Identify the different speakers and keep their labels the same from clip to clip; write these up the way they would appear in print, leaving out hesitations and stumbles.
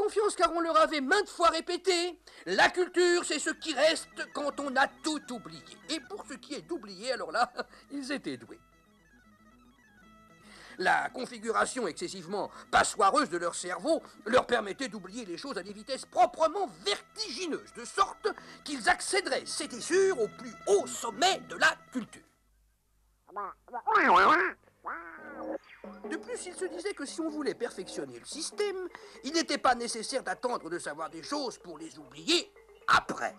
Speaker 1: confiance car on leur avait maintes fois répété. La culture, c'est ce qui reste quand on a tout oublié. Et pour ce qui est d'oublier, alors là, ils étaient doués. La configuration excessivement passoireuse de leur cerveau leur permettait d'oublier les choses à des vitesses proprement vertigineuses, de sorte qu'ils accéderaient, c'était sûr, au plus haut sommet de la culture. De plus, il se disait que si on voulait perfectionner le système, il n'était pas nécessaire d'attendre de savoir des choses pour les oublier après.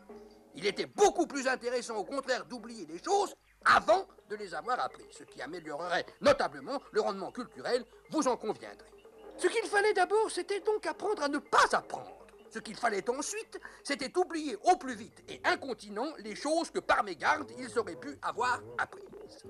Speaker 1: Il était beaucoup plus intéressant, au contraire, d'oublier des choses avant de les avoir appris, ce qui améliorerait notablement le rendement culturel, vous en conviendrez. Ce qu'il fallait d'abord, c'était donc apprendre à ne pas apprendre. Ce qu'il fallait ensuite, c'était oublier au plus vite et incontinent les choses que par mégarde, ils auraient pu avoir apprises.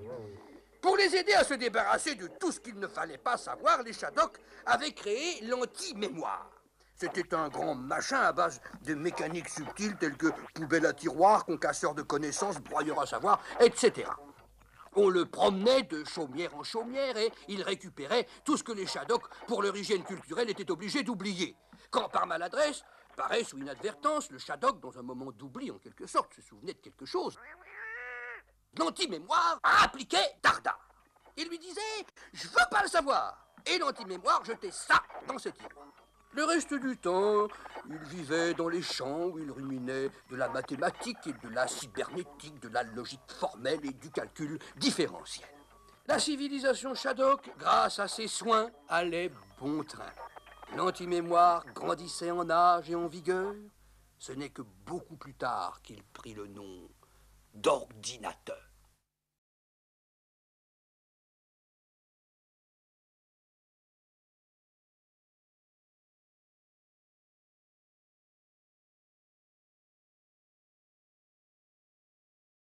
Speaker 1: Pour les aider à se débarrasser de tout ce qu'il ne fallait pas savoir, les Shadocks avaient créé l'anti-mémoire. C'était un grand machin à base de mécaniques subtiles telles que poubelle à tiroir, concasseur de connaissances, broyeur à savoir, etc. On le promenait de chaumière en chaumière et il récupérait tout ce que les Shadocks, pour leur hygiène culturelle, étaient obligés d'oublier. Quand par maladresse, paresse ou inadvertance, le Shadok, dans un moment d'oubli en quelque sorte, se souvenait de quelque chose, l'anti-mémoire appliquait Dardar. Il lui disait « Je veux pas le savoir !» Et l'anti-mémoire jetait ça dans ce tiroir. Le reste du temps, il vivait dans les champs où il ruminait de la mathématique et de la cybernétique, de la logique formelle et du calcul différentiel. La civilisation Shadok, grâce à ses soins, allait bon train. L'anti-mémoire grandissait en âge et en vigueur. Ce n'est que beaucoup plus tard qu'il prit le nom d'ordinateur.